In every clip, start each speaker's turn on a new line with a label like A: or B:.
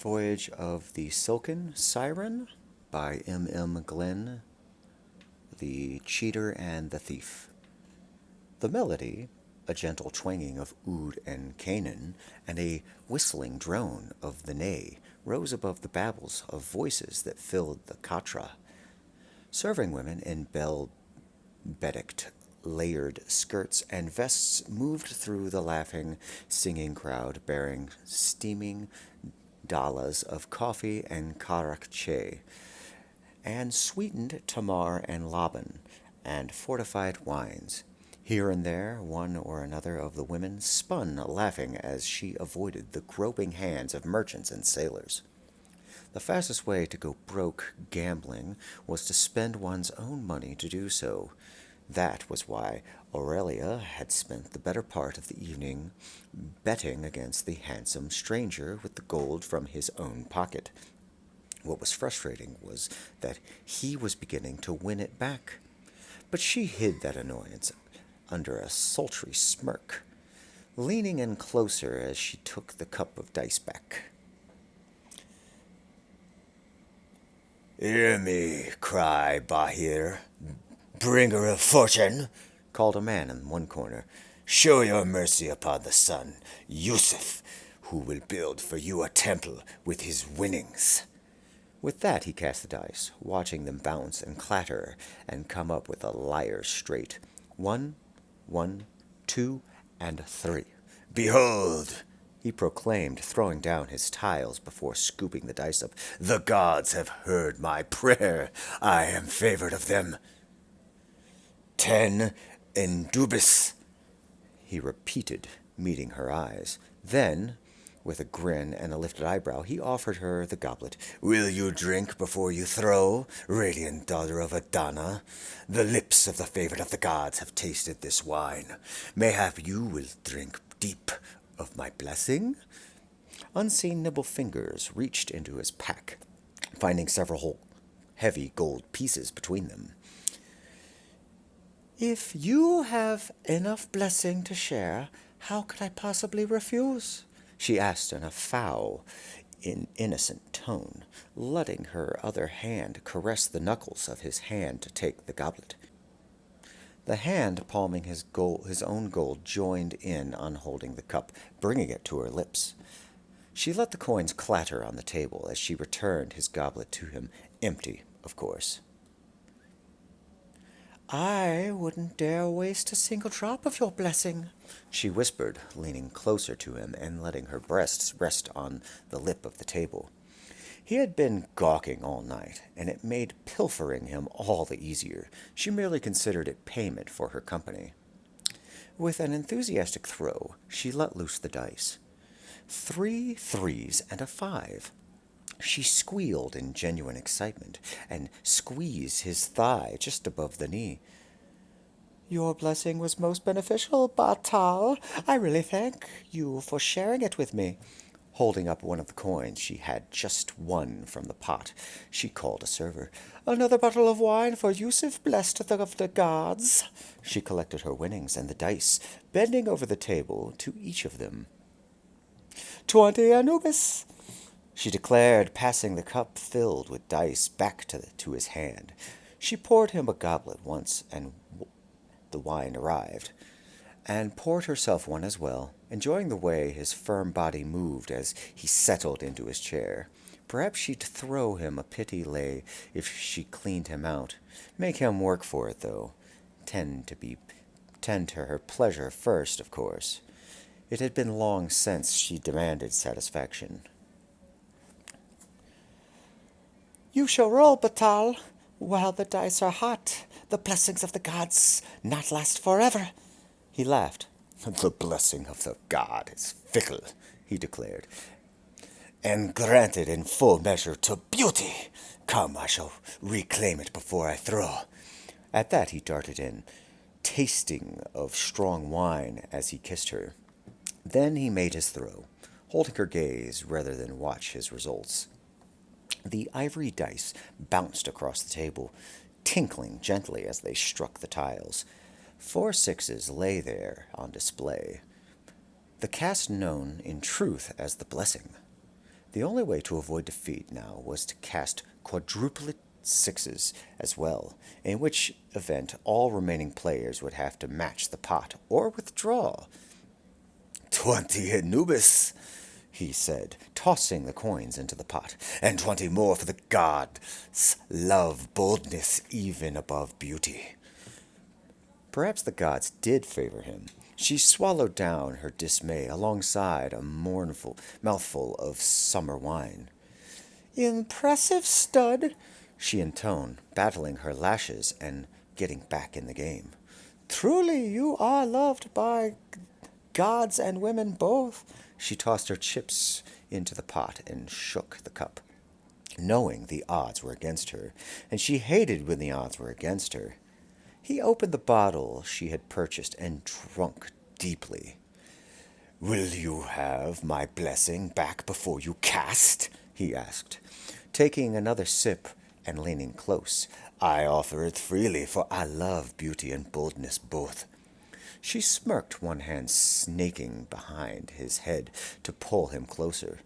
A: Voyage of the Silken, Siren by M. Glenn, The Cheater and the Thief. The melody, a gentle twanging of oud and Canaan, and a whistling drone of the ney, rose above the babbles of voices that filled the katra. Serving women in bell-bedecked, layered skirts and vests moved through the laughing, singing crowd bearing steaming dalas of coffee and karakche, and sweetened tamar and laban, and fortified wines. Here and there, one or another of the women spun laughing as she avoided the groping hands of merchants and sailors. The fastest way to go broke gambling was to spend one's own money to do so. That was why Aurelia had spent the better part of the evening betting against the handsome stranger with the gold from his own pocket. What was frustrating was that he was beginning to win it back. But she hid that annoyance under a sultry smirk, leaning in closer as she took the cup of dice back. "Hear me cry, Bahir, bringer of fortune," called a man in one corner. "Show your mercy upon the son, Yusuf, who will build for you a temple with his winnings." With that he cast the dice, watching them bounce and clatter and come up with a liar straight. 1, 1, 2, and 3. "Behold," he proclaimed, throwing down his tiles before scooping the dice up, "the gods have heard my prayer. I am favored of them. 10 indubis," he repeated, meeting her eyes. Then, with a grin and a lifted eyebrow, he offered her the goblet. "Will you drink before you throw, radiant daughter of Adana? The lips of the favorite of the gods have tasted this wine. Mayhap you will drink deep of my blessing?" Unseen nimble fingers reached into his pack, finding several heavy gold pieces between them. "If you have enough blessing to share, how could I possibly refuse?" she asked in a foul, innocent tone, letting her other hand caress the knuckles of his hand to take the goblet. The hand palming his own gold joined in on holding the cup, bringing it to her lips. She let the coins clatter on the table as she returned his goblet to him, empty, of course. "I wouldn't dare waste a single drop of your blessing," she whispered, leaning closer to him and letting her breasts rest on the lip of the table. He had been gawking all night, and it made pilfering him all the easier. She merely considered it payment for her company. With an enthusiastic throw, she let loose the dice. 3 threes and a 5. She squealed in genuine excitement and squeezed his thigh just above the knee. "Your blessing was most beneficial, Batal. I really thank you for sharing it with me." Holding up one of the coins she had just won from the pot, she called a server. "Another bottle of wine for Yusuf, blessed of the gods." She collected her winnings and the dice, bending over the table to each of them. 20 Anubis, she declared, passing the cup filled with dice back to his hand. She poured him a goblet once, and the wine arrived, and poured herself one as well, enjoying the way his firm body moved as he settled into his chair. Perhaps she'd throw him a pity lay if she cleaned him out. Make him work for it, though. Tend to her pleasure first, of course. It had been long since she demanded satisfaction. "You shall roll, Batal. While the dice are hot, the blessings of the gods not last forever." He laughed. "The blessing of the god is fickle," he declared, "and granted in full measure to beauty. Come, I shall reclaim it before I throw." At that he darted in, tasting of strong wine as he kissed her. Then he made his throw, holding her gaze rather than watch his results. The ivory dice bounced across the table, tinkling gently as they struck the tiles. 4 sixes lay there on display, the cast known in truth as the blessing. The only way to avoid defeat now was to cast quadruplet sixes as well, in which event all remaining players would have to match the pot or withdraw. 20 Anubis, he said, tossing the coins into the pot, and 20 more for the gods. Love boldness even above beauty. Perhaps the gods did favor him. She swallowed down her dismay alongside a mournful mouthful of summer wine. Impressive stud, she intoned, battling her lashes and getting back in the game. Truly you are loved by gods and women both. She tossed her chips into the pot and shook the cup, knowing the odds were against her, and she hated when the odds were against her. He opened the bottle she had purchased and drank deeply. Will you have my blessing back before you cast? He asked, taking another sip and leaning close. I offer it freely, for I love beauty and boldness both. She smirked, one hand snaking behind his head to pull him closer.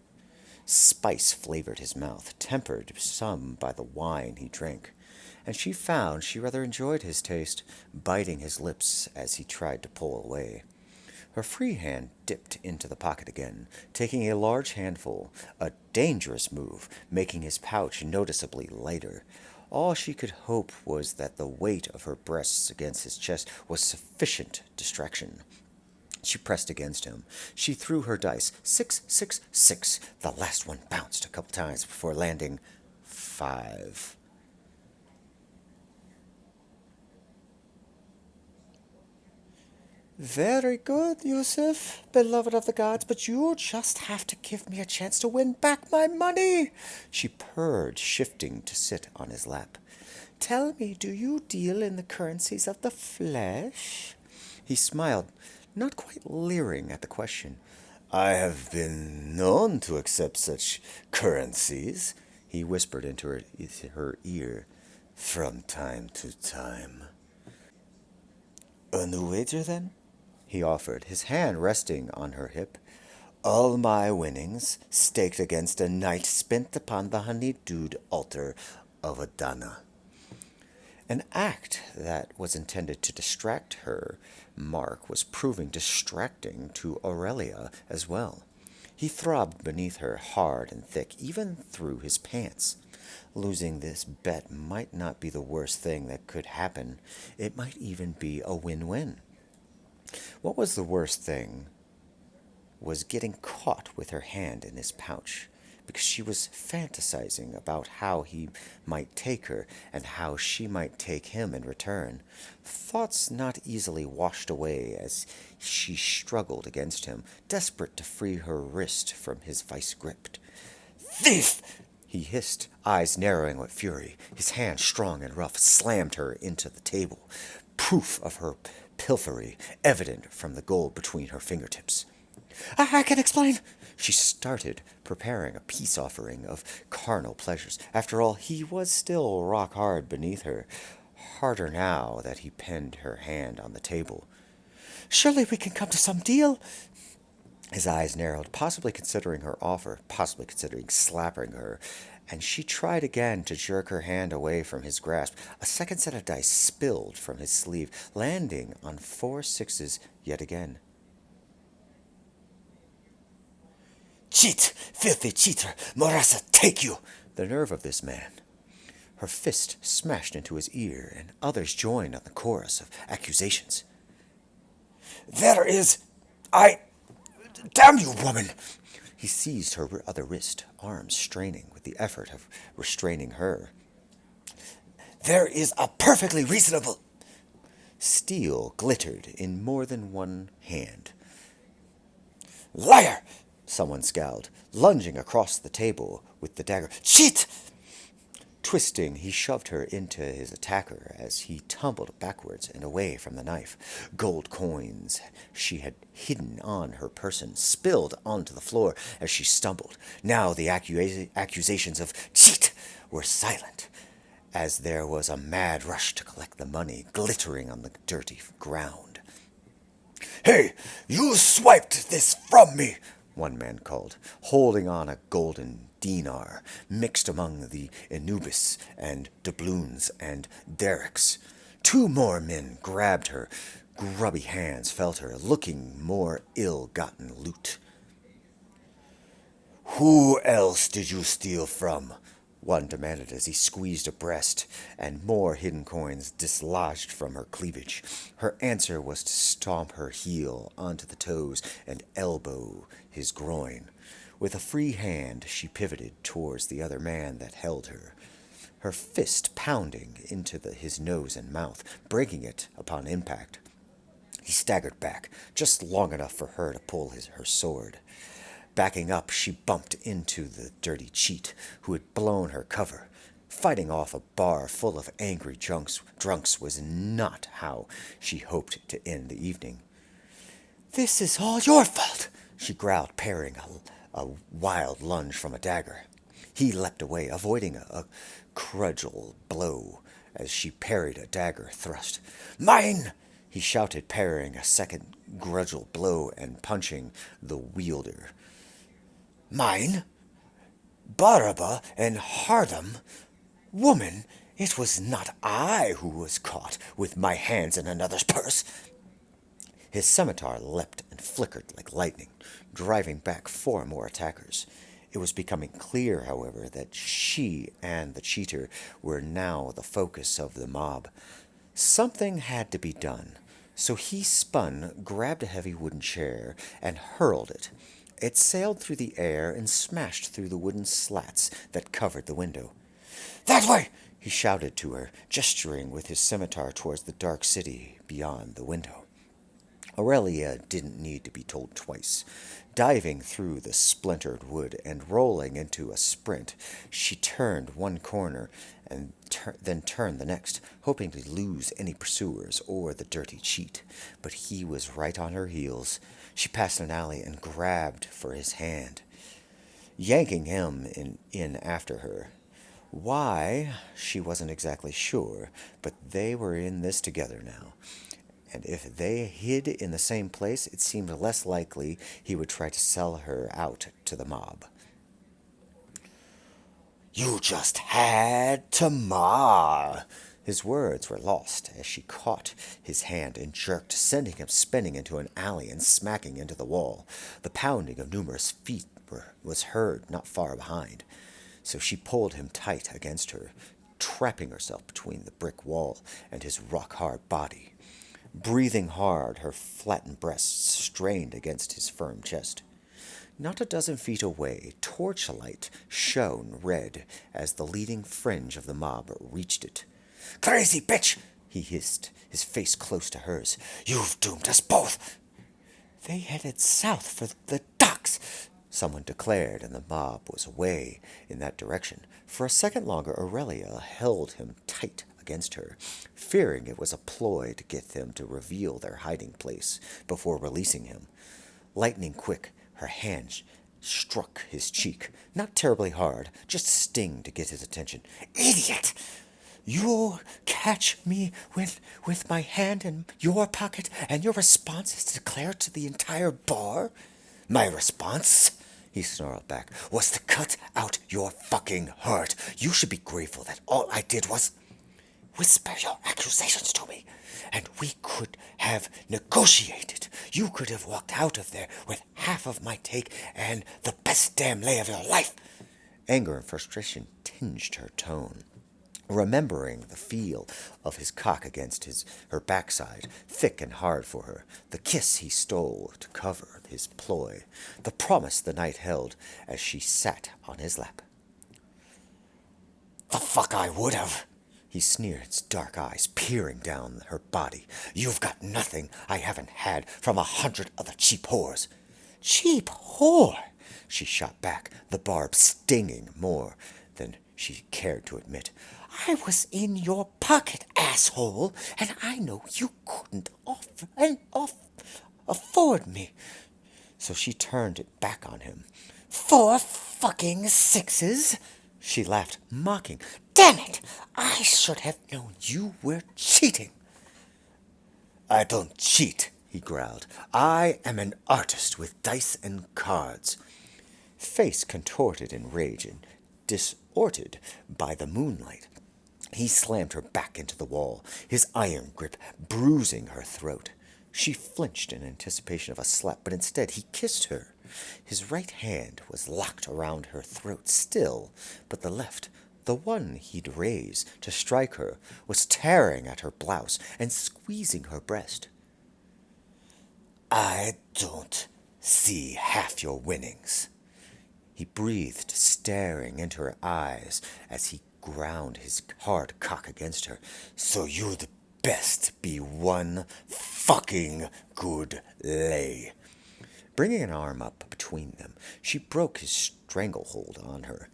A: Spice flavored his mouth, tempered some by the wine he drank, and she found she rather enjoyed his taste, biting his lips as he tried to pull away. Her free hand dipped into the pocket again, taking a large handful, a dangerous move, making his pouch noticeably lighter. All she could hope was that the weight of her breasts against his chest was sufficient distraction. She pressed against him. She threw her dice. 6, 6, 6. The last one bounced a couple times before landing 5. Very good, Yusuf, beloved of the gods, but you'll just have to give me a chance to win back my money, she purred, shifting to sit on his lap. Tell me, do you deal in the currencies of the flesh? He smiled, not quite leering at the question. I have been known to accept such currencies, he whispered into her ear, from time to time. A new wager, then? He offered, his hand resting on her hip. All my winnings staked against a night spent upon the honeydew altar of Adana. An act that was intended to distract her, Mark, was proving distracting to Aurelia as well. He throbbed beneath her hard and thick, even through his pants. Losing this bet might not be the worst thing that could happen. It might even be a win-win. What was the worst thing was getting caught with her hand in his pouch, because she was fantasizing about how he might take her and how she might take him in return. Thoughts not easily washed away as she struggled against him, desperate to free her wrist from his vice grip. Thief! He hissed, eyes narrowing with fury. His hand, strong and rough, slammed her into the table, proof of her pilfery evident from the gold between her fingertips. I can explain. She started, preparing a peace offering of carnal pleasures. After all, he was still rock hard beneath her, harder now that he pinned her hand on the table. Surely we can come to some deal. His eyes narrowed, possibly considering her offer, possibly considering slapping her, and she tried again to jerk her hand away from his grasp. A second set of dice spilled from his sleeve, landing on 4 6s yet again. Cheat! Filthy cheater! Morasa, take you! The nerve of this man. Her fist smashed into his ear, and others joined on the chorus of accusations. There is... Damn you, woman! He seized her other wrist, arms straining with the effort of restraining her. There is a perfectly reasonable... Steel glittered in more than one hand. Liar! Someone scowled, lunging across the table with the dagger. Cheat! Twisting, he shoved her into his attacker as he tumbled backwards and away from the knife. Gold coins she had hidden on her person spilled onto the floor as she stumbled. Now the accusations of cheat were silent, as there was a mad rush to collect the money glittering on the dirty ground. Hey, you swiped this from me! one man called, holding on a golden dinar mixed among the Anubis and doubloons and derricks. Two more men grabbed her. Grubby hands felt her, looking more ill-gotten loot. "Who else did you steal from?" one demanded as he squeezed a breast, and more hidden coins dislodged from her cleavage. Her answer was to stomp her heel onto the toes and elbow his groin. With a free hand, she pivoted towards the other man that held her, her fist pounding into his nose and mouth, breaking it upon impact. He staggered back, just long enough for her to pull her sword. Backing up, she bumped into the dirty cheat who had blown her cover. Fighting off a bar full of angry drunks was not how she hoped to end the evening. "This is all your fault," she growled, parrying a wild lunge from a dagger. He leapt away, avoiding a cudgel blow as she parried a dagger thrust. "Mine!" he shouted, parrying a second cudgel blow and punching the wielder. "Mine? Baraba and Hardam? Woman, it was not I who was caught with my hands in another's purse." His scimitar leapt and flickered like lightning, driving back 4 more attackers. It was becoming clear, however, that she and the cheater were now the focus of the mob. Something had to be done, so he spun, grabbed a heavy wooden chair, and hurled it. It sailed through the air and smashed through the wooden slats that covered the window. "That way!" he shouted to her, gesturing with his scimitar towards the dark city beyond the window. Aurelia didn't need to be told twice. Diving through the splintered wood and rolling into a sprint, she turned one corner and then turned the next, hoping to lose any pursuers or the dirty cheat. But he was right on her heels. She passed an alley and grabbed for his hand, yanking him in after her. Why, she wasn't exactly sure, but they were in this together now. And if they hid in the same place, it seemed less likely he would try to sell her out to the mob. "You just had to mar." His words were lost as she caught his hand and jerked, sending him spinning into an alley and smacking into the wall. The pounding of numerous feet was heard not far behind, so she pulled him tight against her, trapping herself between the brick wall and his rock-hard body. Breathing hard, her flattened breasts strained against his firm chest. Not a dozen feet away, torchlight shone red as the leading fringe of the mob reached it. "Crazy bitch!" he hissed, his face close to hers. "You've doomed us both!" "They headed south for the docks," someone declared, and the mob was away in that direction. For a second longer, Aurelia held him tight against her, fearing it was a ploy to get them to reveal their hiding place before releasing him. Lightning quick, her hand struck his cheek, not terribly hard, just a sting to get his attention. "Idiot! You'll catch me with my hand in your pocket, and your response is to declare to the entire bar?" "My response," he snarled back, "was to cut out your fucking heart. You should be grateful that all I did was whisper your accusations to me, and we could have negotiated. You could have walked out of there with half of my take and the best damn lay of your life." Anger and frustration tinged her tone. Remembering the feel of his cock against her backside, thick and hard for her, the kiss he stole to cover his ploy, the promise the night held as she sat on his lap. "The fuck I would have," he sneered, his dark eyes peering down her body. "You've got nothing I haven't had from 100 other cheap whores." "Cheap whore?" she shot back, the barb stinging more than she cared to admit. "I was in your pocket, asshole, and I know you couldn't afford me." So she turned it back on him. "4 fucking sixes?" She laughed, mocking. "Damn it! I should have known you were cheating." "I don't cheat," he growled. I am an artist with dice and cards. Face contorted in rage and disordered by the moonlight, he slammed her back into the wall, his iron grip bruising her throat. She flinched in anticipation of a slap, but instead he kissed her. His right hand was locked around her throat still, but the left, the one he'd raised to strike her, was tearing at her blouse and squeezing her breast. I don't see half your winnings. He breathed, staring into her eyes as he ground his hard cock against her. So you'd best be one fucking good lay. Bringing an arm up between them, she broke his stranglehold on her,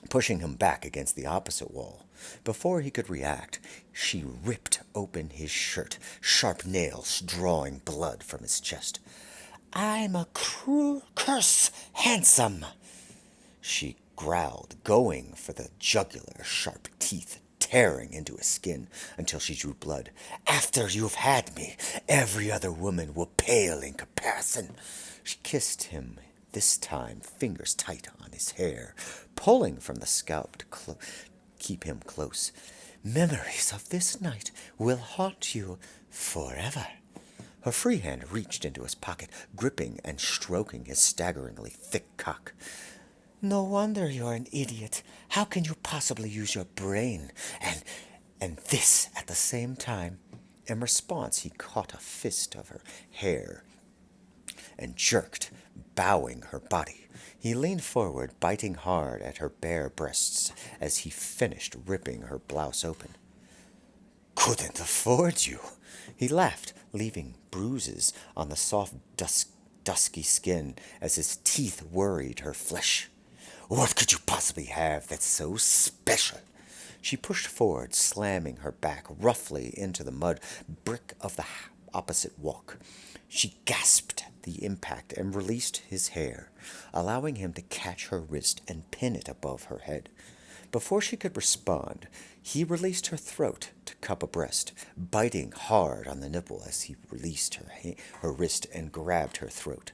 A: pushing him back against the opposite wall. Before he could react, she ripped open his shirt, sharp nails drawing blood from his chest. I'm a cruel curse, handsome, she growled, going for the jugular, sharp teeth tearing into his skin until she drew blood. After you've had me, every other woman will pale in comparison. She kissed him, this time fingers tight on his hair, pulling from the scalp to keep him close. Memories of this night will haunt you forever. Her free hand reached into his pocket, gripping and stroking his staggeringly thick cock. No wonder you're an idiot. How can you possibly use your brain and this at the same time? In response, he caught a fist of her hair and jerked, bowing her body. He leaned forward, biting hard at her bare breasts as he finished ripping her blouse open. Couldn't afford you. He laughed, leaving bruises on the soft, dusky skin as his teeth worried her flesh. What could you possibly have that's so special? She pushed forward, slamming her back roughly into the mud brick of the opposite walk. She gasped at the impact and released his hair, allowing him to catch her wrist and pin it above her head. Before she could respond, he released her throat to cup a breast, biting hard on the nipple as he released her wrist and grabbed her throat.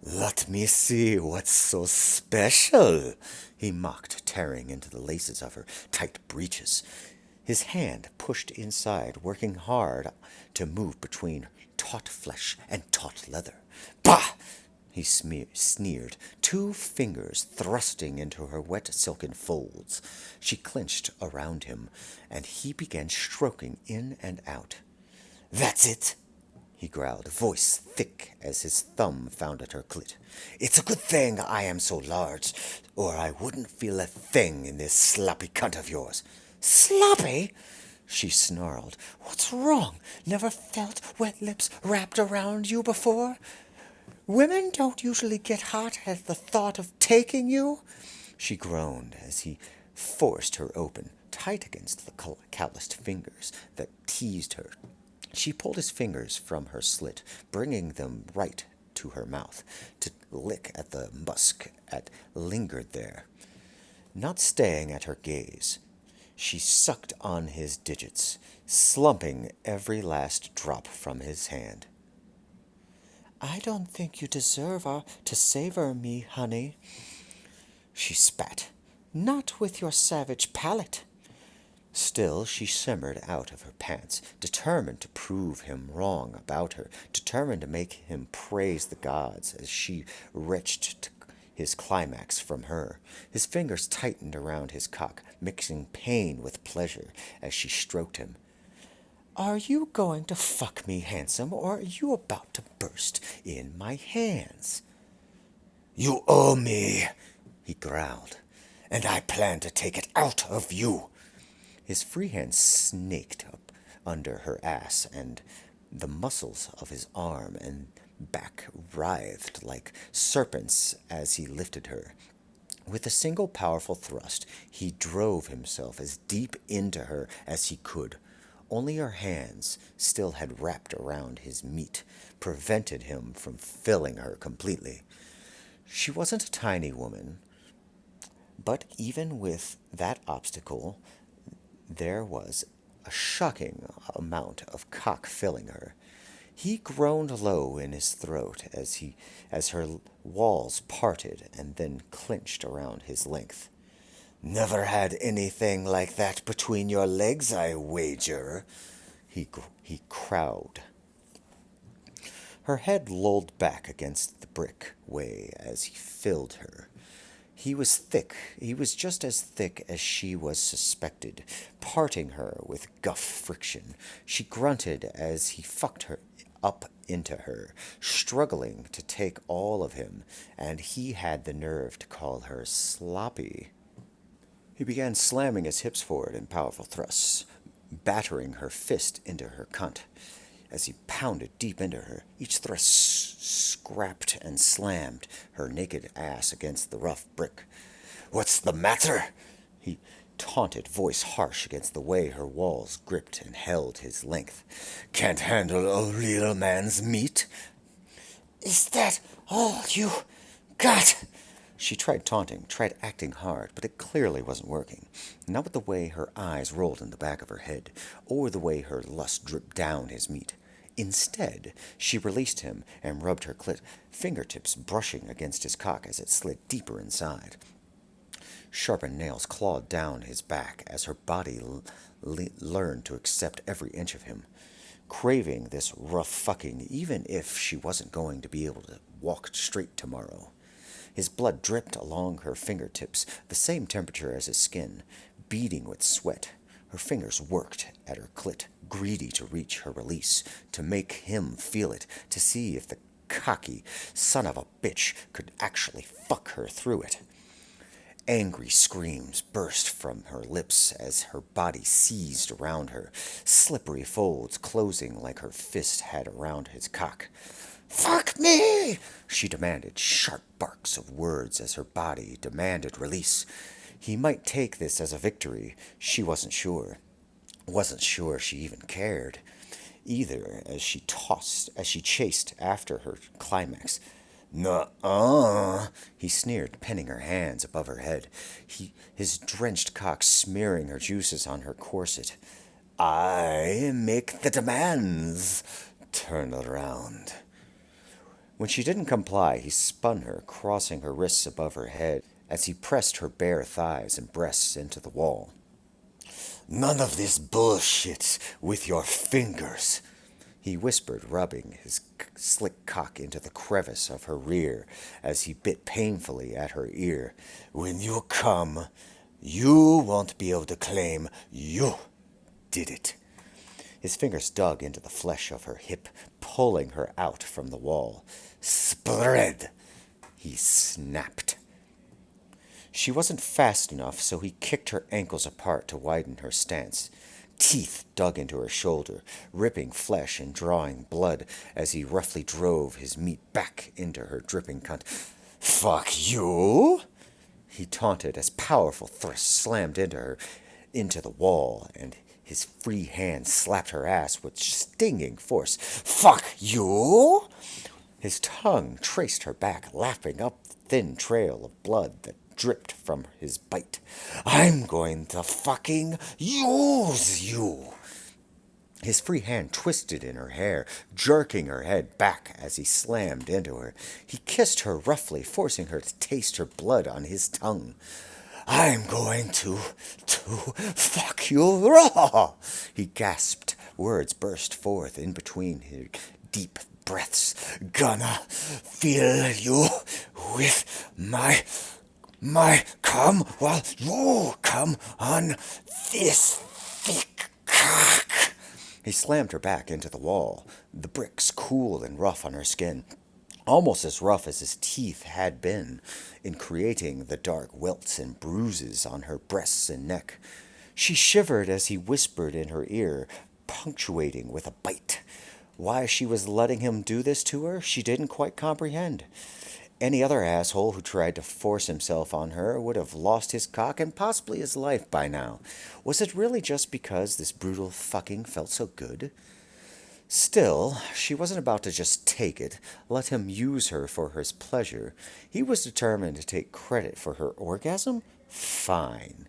A: Let me see what's so special, he mocked, tearing into the laces of her tight breeches. His hand pushed inside, working hard to move between taut flesh and taut leather. Bah! He sneered, 2 fingers thrusting into her wet silken folds. She clenched around him, and he began stroking in and out. That's it, he growled, voice thick as his thumb found at her clit. It's a good thing I am so large, or I wouldn't feel a thing in this sloppy cunt of yours. Sloppy? She snarled. What's wrong? Never felt wet lips wrapped around you before? Women don't usually get hot at the thought of taking you. She groaned as he forced her open, tight against the calloused fingers that teased her. She pulled his fingers from her slit, bringing them right to her mouth, to lick at the musk that lingered there. Not staying at her gaze, she sucked on his digits, slumping every last drop from his hand. I don't think you deserve to savor me, honey, she spat. Not with your savage palate. Still, she simmered out of her pants, determined to prove him wrong about her, determined to make him praise the gods as she reached his climax from her. His fingers tightened around his cock, mixing pain with pleasure as she stroked him. Are you going to fuck me, handsome, or are you about to burst in my hands? You owe me, he growled, and I plan to take it out of you. His free hand snaked up under her ass, and the muscles of his arm and back writhed like serpents as he lifted her. With a single powerful thrust, he drove himself as deep into her as he could. Only her hands still had wrapped around his meat, prevented him from filling her completely. She wasn't a tiny woman, but even with that obstacle, there was a shocking amount of cock filling her. He groaned low in his throat as her walls parted and then clenched around his length. Never had anything like that between your legs, I wager, he crowed. Her head lolled back against the brick way as he filled her. He was thick. He was just as thick as she was suspected, parting her with guff friction. She grunted as he fucked her up into her, struggling to take all of him, and he had the nerve to call her sloppy. He began slamming his hips forward in powerful thrusts, battering her fist into her cunt. As he pounded deep into her, each thrust scrapped and slammed her naked ass against the rough brick. "What's the matter?" He taunted, voice harsh against the way her walls gripped and held his length. "Can't handle a real man's meat?" "Is that all you got?" She tried taunting, tried acting hard, but it clearly wasn't working. Not with the way her eyes rolled in the back of her head, or the way her lust dripped down his meat. Instead, she released him and rubbed her clit, fingertips brushing against his cock as it slid deeper inside. Sharpened nails clawed down his back as her body learned to accept every inch of him, craving this rough fucking even if she wasn't going to be able to walk straight tomorrow. His blood dripped along her fingertips, the same temperature as his skin, beading with sweat. Her fingers worked at her clit, greedy to reach her release, to make him feel it, to see if the cocky son of a bitch could actually fuck her through it. Angry screams burst from her lips as her body seized around her, slippery folds closing like her fist had around his cock. "Fuck me!" she demanded, sharp barks of words as her body demanded release. He might take this as a victory. She wasn't sure. Wasn't sure she even cared. Either as she chased after her climax. "Nuh-uh," he sneered, pinning her hands above her head, his drenched cock smearing her juices on her corset. "I make the demands. Turn around." When she didn't comply, he spun her, crossing her wrists above her head as he pressed her bare thighs and breasts into the wall. "None of this bullshit with your fingers," he whispered, rubbing his slick cock into the crevice of her rear as he bit painfully at her ear. "When you come, you won't be able to claim you did it." His fingers dug into the flesh of her hip, pulling her out from the wall. "Spread!" he snapped. She wasn't fast enough, so he kicked her ankles apart to widen her stance. Teeth dug into her shoulder, ripping flesh and drawing blood as he roughly drove his meat back into her dripping cunt. "Fuck you!" he taunted as powerful thrusts slammed into her, into the wall, and his free hand slapped her ass with stinging force. "Fuck you!" His tongue traced her back, lapping up the thin trail of blood that dripped from his bite. "I'm going to fucking use you!" His free hand twisted in her hair, jerking her head back as he slammed into her. He kissed her roughly, forcing her to taste her blood on his tongue. "I'm going to fuck you raw!" He gasped. Words burst forth in between his deep breaths. "Gonna fill you with my cum while you come on this thick cock." He slammed her back into the wall, the bricks cool and rough on her skin, almost as rough as his teeth had been in creating the dark welts and bruises on her breasts and neck. She shivered as he whispered in her ear, punctuating with a bite. Why she was letting him do this to her, she didn't quite comprehend. Any other asshole who tried to force himself on her would have lost his cock and possibly his life by now. Was it really just because this brutal fucking felt so good? Still, she wasn't about to just take it, let him use her for his pleasure. He was determined to take credit for her orgasm? Fine.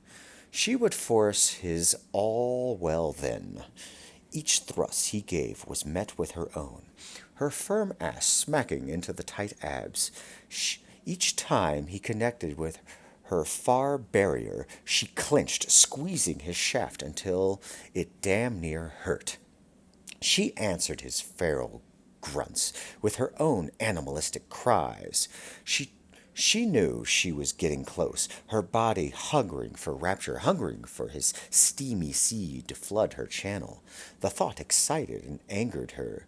A: She would force his all well then. each thrust he gave was met with her own, her firm ass smacking into the tight abs. Each time he connected with her far barrier, she clinched, squeezing his shaft until it damn near hurt. She answered his feral grunts with her own animalistic cries. She knew she was getting close, her body hungering for rapture, hungering for his steamy seed to flood her channel. The thought excited and angered her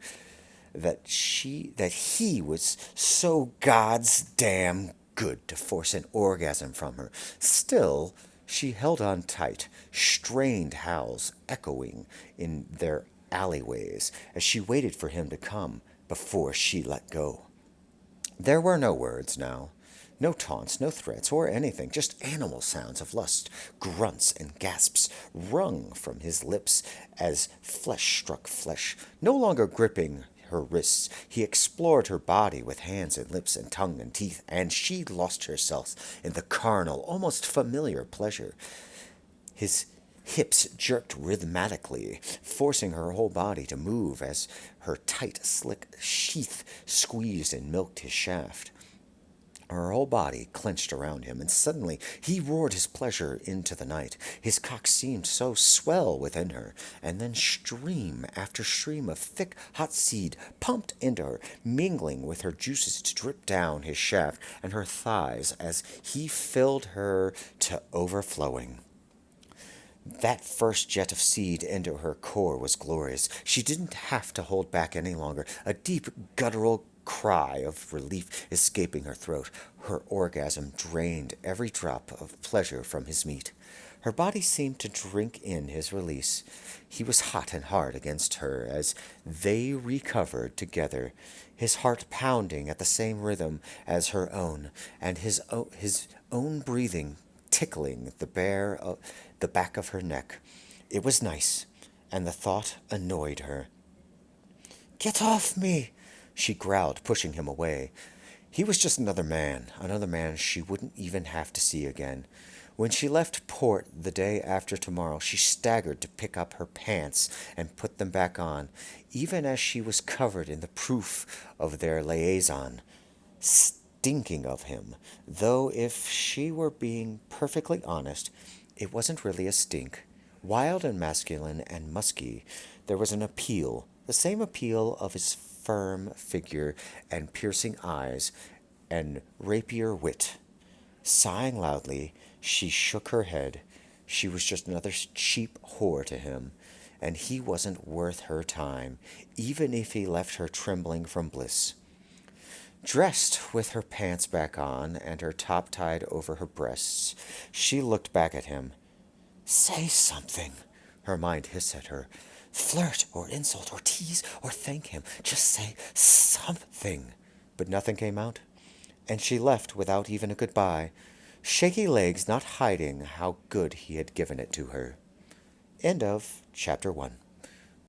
A: that he was so God's damn good to force an orgasm from her. Still, she held on tight, strained howls echoing in their alleyways as she waited for him to come before she let go. There were no words now. No taunts, no threats, or anything, just animal sounds of lust, grunts and gasps wrung from his lips as flesh struck flesh. No longer gripping her wrists, he explored her body with hands and lips and tongue and teeth, and she lost herself in the carnal, almost familiar pleasure. His hips jerked rhythmically, forcing her whole body to move as her tight, slick sheath squeezed and milked his shaft. Her whole body clenched around him, and suddenly he roared his pleasure into the night. His cock seemed so swell within her, and then stream after stream of thick, hot seed pumped into her, mingling with her juices to drip down his shaft and her thighs as he filled her to overflowing. That first jet of seed into her core was glorious. She didn't have to hold back any longer. A deep, guttural cry of relief escaping her throat. Her orgasm drained every drop of pleasure from his meat. Her body seemed to drink in his release. He was hot and hard against her as they recovered together, his heart pounding at the same rhythm as her own, and his own breathing tickling the back of her neck. It was nice, and the thought annoyed her. "Get off me!" she growled, pushing him away. He was just another man she wouldn't even have to see again. When she left port the day after tomorrow, she staggered to pick up her pants and put them back on, even as she was covered in the proof of their liaison, stinking of him, though if she were being perfectly honest, it wasn't really a stink. Wild and masculine and musky, there was an appeal, the same appeal of his firm figure and piercing eyes and rapier wit. Sighing loudly, she shook her head. She was just another cheap whore to him, and he wasn't worth her time, even if he left her trembling from bliss. Dressed with her pants back on and her top tied over her breasts, she looked back at him. "Say something," her mind hissed at her. "Flirt or insult or tease or thank him. Just say something." But nothing came out, and she left without even a goodbye, shaky legs not hiding how good he had given it to her. End of Chapter 1.